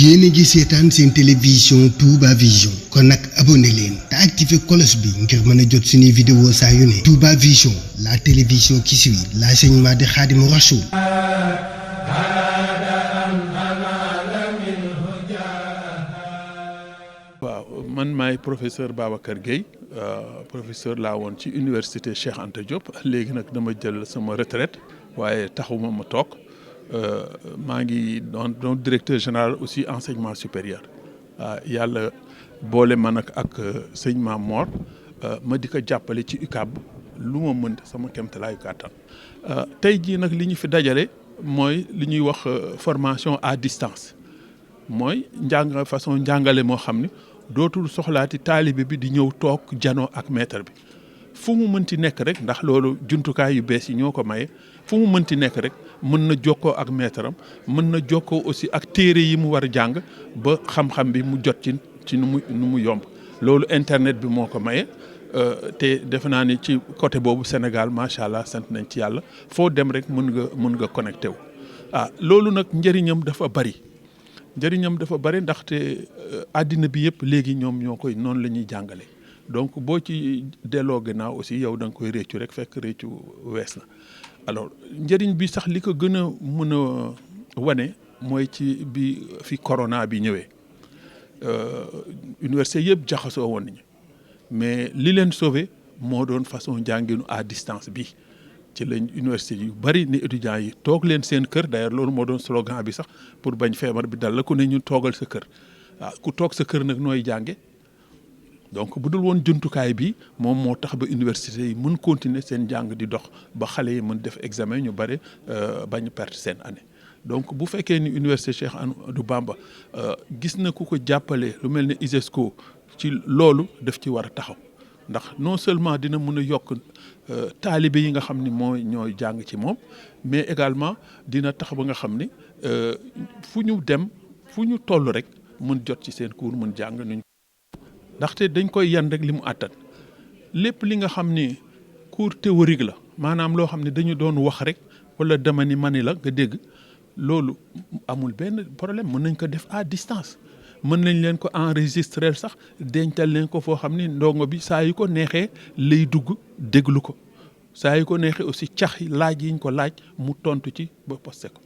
yéen a ngi seetaan seen télévision Touba Vision kon nag abonné leen te activé cloche bi ngir mën a jot suñuy vidéo saa yu ne Touba Vision la télévision qui suit l'enseignement de Khadimou Rassoul. waaw man maay professeur Babacar Gueye professeur laa woon ci université Cheikh Anta Diop léegi nag dama jël sama retraite waaye taxuma ma toog maa ngi doon directeur général aussi enseignement supérieur yàlla boole ma nag ak sëñ Maam Mor ma di ko jàppale ci UCAB lu ma mën sama kéemtalaayu kàttan tey jii nag li ñu fi dajale mooy li ñuy wax formation à distance mooy façon njàngale moo xam ne dootul soxlaati taalibe bi di ñëw toog janoo ak maître bi fu mu mënti nekk rek ndax loolu jumtukaay yu bees yi ñoo ko maye fu mu mënti nekk rek mën na jokkoo ak maître am mën na jokkoo aussi ak téere yi mu war a jàng ba xam-xam bi mu jot ci nu mu yomb loolu internet bi moo ko maye te defe naa ni ci côté boobu Sénégal macha allah sant nañ ci yàlla foo dem rek mën nga connecté wu loolu nag njëriñam dafa bari. njëriñam dafa bari ndaxte àddina bi yëpp léegi ñoom ñoo koy noonu la ñuy jàngale donc boo ci delloo gannaaw aussi yow da nga koy réccu rek fekk réccu wees na alors njëriñ bi sax li ko gën a mën a wane mooy ci bi fi corona bi ñëwee université yëpp jaxasoo woon nañu mais li leen sauvé moo doon façon njànginu à distance bi ci lañ université yu bari ni étudiants yi toog leen seen kër d'ailleurs loolu moo doon slogan bi sax pour bañ feebar bi dal la ku ne ñu toogal sa kër ku toog sa kër nag nooy jànge donc bu dul woon jumtukaay bi moom moo tax ba université yi mën continuer seen jàng di dox ba xale yi mën def examen ñu bari bañ perte seen année donc bu fekkee ni université Cheikh Ahmadou Bamba gis na ku ko jàppale lu mel ne ISESCO ci loolu daf ci war a taxaw ndax non seulement dina mën a yokk taalibe yi nga xam ni ñooy jàng ci moom mais également dina tax ba nga xam ni fu ñu dem fu ñu toll rek mën jot ci seen cours mën jàng nuñ ndaxte dañ koy yan rek li mu àttan lépp li nga xam ni cours théorique la maanaam loo xam ne dañu doon wax rek wala dama ni mani la nga dégg loolu amul benn problème mën nañ ko def à distance mën nañ leen ko enregistrer sax dencal leen ko foo xam ni ndongo bi saa yu ko neexee lay dugg déglu ko saa yu ko neexee aussi cax laaj yiñ ko laaj mu tontu ci ba posté ko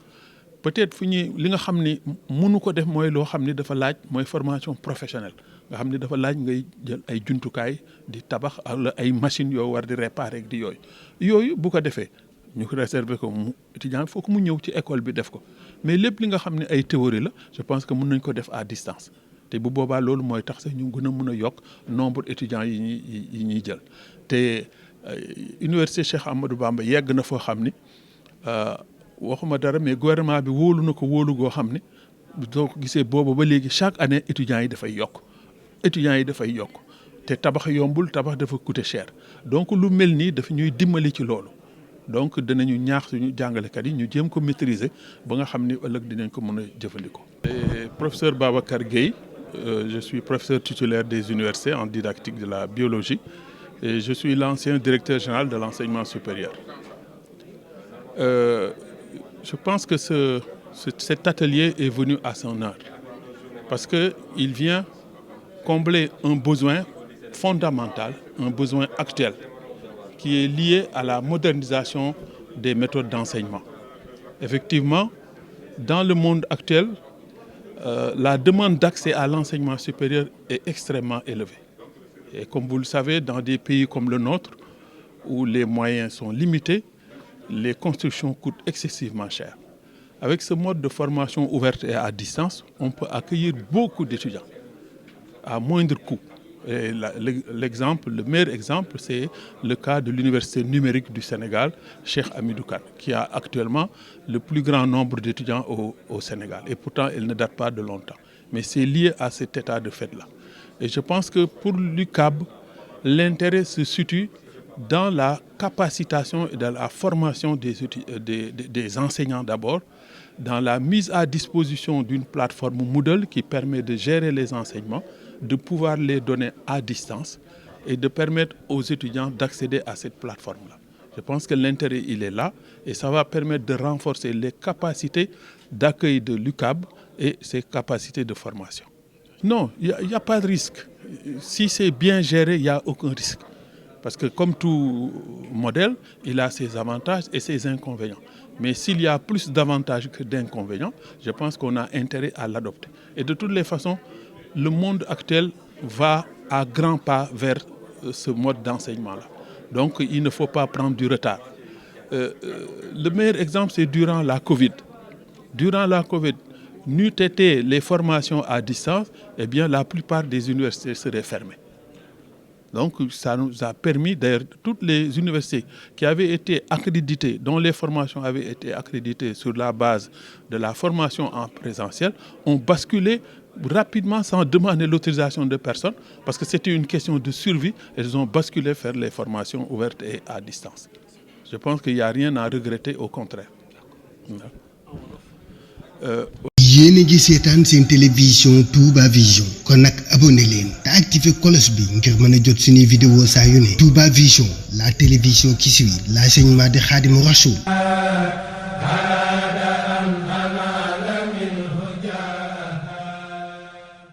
peut-être fu ñuy li nga xam ni mënu ko def mooy loo xam ni dafa laaj mooy formation professionnelle nga xam ni dafa laaj ngay jël ay jumtukaay di tabax wala ay machines yoo war di réparer di yooyu bu ko defee ñu ko réserver ko mu étudiant faut que mu ñëw ci école bi def ko mais lépp li nga xam ne ay théorie la je pense que mën nañ ko def à distance te bu boobaa loolu mooy tax sax ñu gën a mën a yokk nombre étudiants yi ñuy jël te université Cheikh Ahmadou Bamba yegg na foo xam ni waxuma dara mais gouvernement bi wóolu na ko wóolu goo xam ni doo ko gisee booba ba léegi chaque année étudiants yi dafay yokk te tabax yombul tabax dafa coûter cher donc lu mel nii dafa ñuy dimbali ci loolu donc dinañu ñaax suñu jàngalekat yi ñu jéem ko maîtriser ba nga xam ni ëllëg dinañ ko mën a jëfandikoo. Professeur Babacar Gueye je suis professeur titulaire des universités en didactique de la biologie et je suis l'ancien directeur général de l'enseignement supérieur. Je pense que cet atelier est venu à son heure parce que il vient combler un besoin fondamental, un besoin actuel qui est lié à la modernisation des méthodes d'enseignement. Effectivement, dans le monde actuel, la demande d'accès à l'enseignement supérieur est extrêmement élevée. Et comme vous le savez, dans des pays comme le nôtre, où les moyens sont limités, les constructions coûtent excessivement cher. Avec ce mode de formation ouverte et à distance, on peut accueillir beaucoup d'étudiants à moindre coût. Et le meilleur exemple, c'est le cas de l'université numérique du Sénégal, Cheikh Hamidou Kane, qui a actuellement le plus grand nombre d'étudiants au Sénégal. Et pourtant, elle ne date pas de longtemps. Mais c'est lié à cet état de fait-là. Et je pense que pour l'UCAB, l'intérêt se situe dans la capacitation et dans la formation des enseignants d'abord, dans la mise à disposition d'une plateforme Moodle qui permet de gérer les enseignements, de pouvoir les donner à distance et de permettre aux étudiants d'accéder à cette plateforme-là. Je pense que l'intérêt, il est là et ça va permettre de renforcer les capacités d'accueil de l'UCAB et ses capacités de formation. Non, il n'y a pas de risque. Si c'est bien géré, il n'y a aucun risque. Parce que comme tout modèle, il a ses avantages et ses inconvénients. Mais s'il y a plus d'avantages que d'inconvénients, je pense qu'on a intérêt à l'adopter. Et de toutes les façons, le monde actuel va à grands pas vers ce mode d'enseignement-là. Donc il ne faut pas prendre du retard. Le meilleur exemple, c'est durant la Covid. Durant la Covid, n'eût été les formations à distance, eh bien la plupart des universités seraient fermées. Donc ça nous a permis, d'ailleurs, toutes les universités qui avaient été accréditées, dont les formations avaient été accréditées sur la base de la formation en présentiel, ont basculé rapidement sans demander l'autorisation de personne, parce que c'était une question de survie, elles ont basculé vers les formations ouvertes et à distance. Je pense qu'il n'y a rien à regretter, au contraire. yéen a ngi seetaan seen télévision Touba Vision kon nag abonné leen te activé cloche bi ngir mën a jot suñuy vidéo saa yu ne Touba Vision la télévision qui suit l'enseignement de Khadimou Rassoul.